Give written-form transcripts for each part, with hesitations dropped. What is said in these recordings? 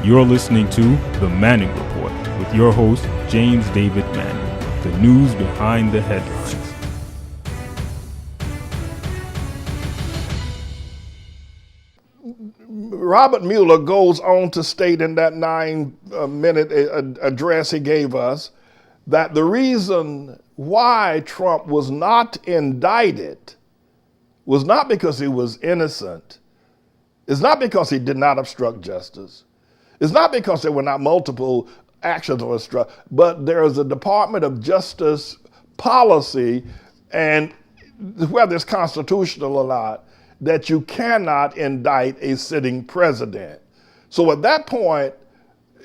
You're listening to The Manning Report with your host, James David Manning. The news behind the headlines. Robert Mueller goes on to state in that 9-minute address he gave us that the reason why Trump was not indicted was not because he was innocent. It's not because he did not obstruct justice. It's not because there were not multiple actions of obstruct, but there is a Department of Justice policy, and whether it's constitutional or not, that you cannot indict a sitting president. So at that point,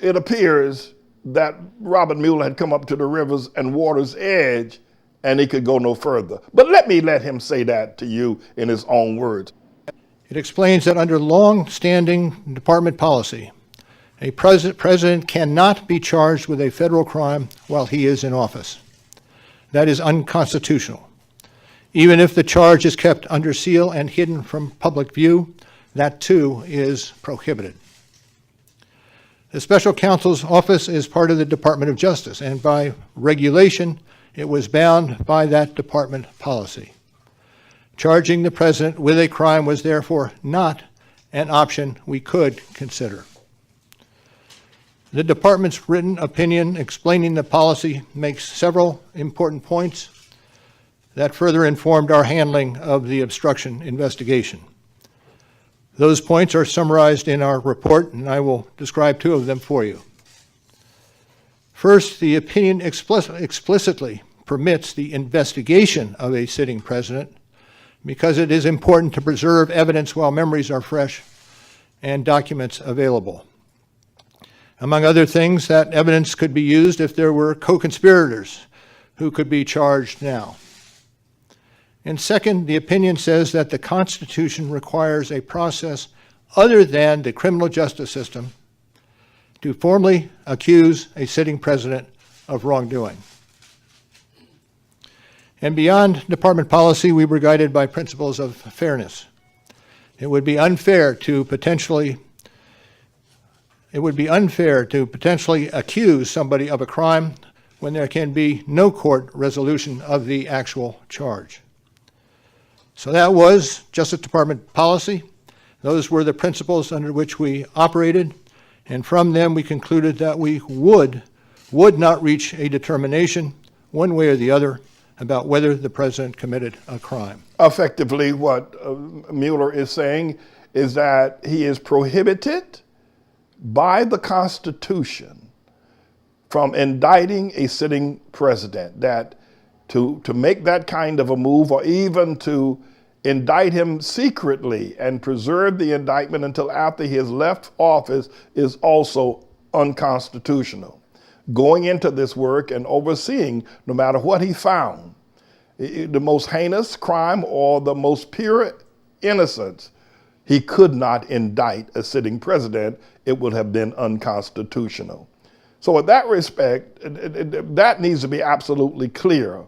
it appears that Robert Mueller had come up to the rivers and water's edge, and he could go no further. But let him say that to you in his own words. It explains that under long-standing department policy, a president cannot be charged with a federal crime while he is in office. That is unconstitutional. Even if the charge is kept under seal and hidden from public view, that too is prohibited. The special counsel's office is part of the Department of Justice, and by regulation, it was bound by that department policy. Charging the president with a crime was therefore not an option we could consider. The department's written opinion explaining the policy makes several important points that further informed our handling of the obstruction investigation. Those points are summarized in our report, and I will describe two of them for you. First, the opinion explicitly permits the investigation of a sitting president because it is important to preserve evidence while memories are fresh and documents available. Among other things, that evidence could be used if there were co-conspirators who could be charged now. And second, the opinion says that the Constitution requires a process other than the criminal justice system to formally accuse a sitting president of wrongdoing. And beyond department policy, we were guided by principles of fairness. It would be unfair to potentially accuse somebody of a crime when there can be no court resolution of the actual charge. So that was Justice Department policy. Those were the principles under which we operated, and from them we concluded that we would not reach a determination one way or the other about whether the president committed a crime. Effectively, what Mueller is saying is that he is prohibited by the Constitution from indicting a sitting president, that to make that kind of a move, or even to indict him secretly and preserve the indictment until after he has left office, is also unconstitutional. Going into this work and overseeing, no matter what he found, the most heinous crime or the most pure innocence, he could not indict a sitting president. It would have been unconstitutional. So in that respect, that needs to be absolutely clear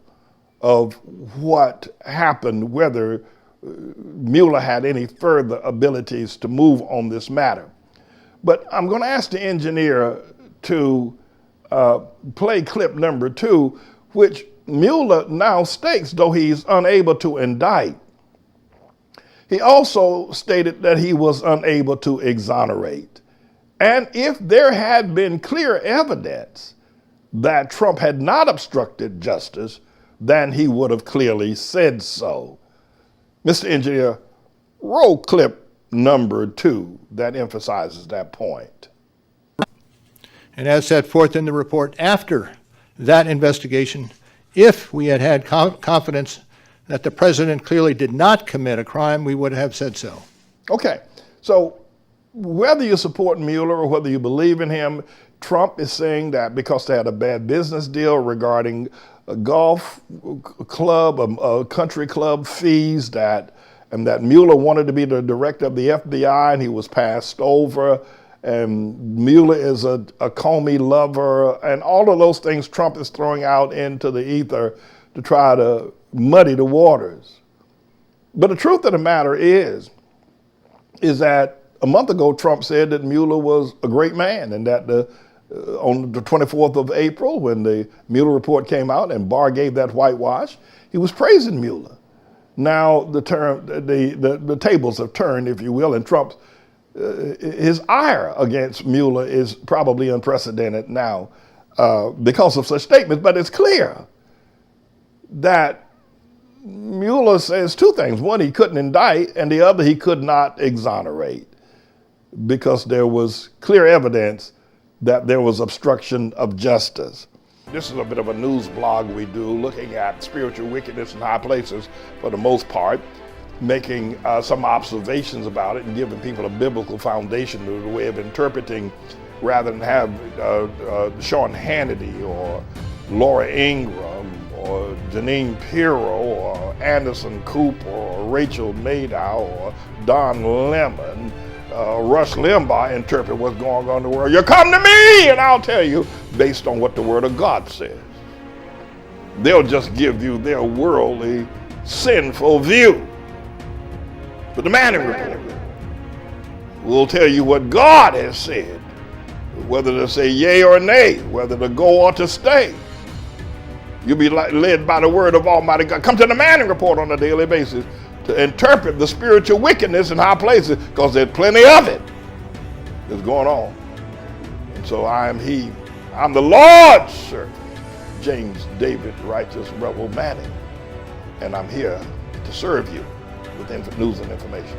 of what happened, whether Mueller had any further abilities to move on this matter. But I'm going to ask the engineer to play clip number 2, which Mueller now states, though he's unable to indict, he also stated that he was unable to exonerate. And if there had been clear evidence that Trump had not obstructed justice, then he would have clearly said so. Mr. Engineer, roll clip number 2 that emphasizes that point. And as set forth in the report, after that investigation, if we had confidence that the president clearly did not commit a crime, we would have said so. Okay, so whether you support Mueller or whether you believe in him, Trump is saying that because they had a bad business deal regarding a golf club, a country club fees, and that Mueller wanted to be the director of the FBI and he was passed over, and Mueller is a Comey lover, and all of those things Trump is throwing out into the ether to try to muddy the waters. But the truth of the matter is that a month ago, Trump said that Mueller was a great man, and that on the 24th of April, when the Mueller report came out and Barr gave that whitewash, he was praising Mueller. Now the tables have turned, if you will, and Trump's his ire against Mueller is probably unprecedented now because of such statements. But it's clear that Mueller says two things. One, he couldn't indict, and the other, he could not exonerate, because there was clear evidence that there was obstruction of justice. This is a bit of a news blog we do, looking at spiritual wickedness in high places for the most part, making some observations about it and giving people a biblical foundation to the way of interpreting, rather than have Sean Hannity or Laura Ingraham or Janine Pirro or Anderson Cooper or Rachel Maddow or Don Lemon, Rush Limbaugh interpret what's going on in the world. You come to me and I'll tell you based on what the Word of God says. They'll just give you their worldly, sinful view. But the Manning Report will tell you what God has said, whether to say yea or nay, whether to go or to stay. You'll be led by the word of Almighty God. Come to the Manning Report on a daily basis to interpret the spiritual wickedness in high places, because there's plenty of it that's going on. And so I'm the Lord's servant, James David Righteous Rebel Manning, and I'm here to serve you with news and information.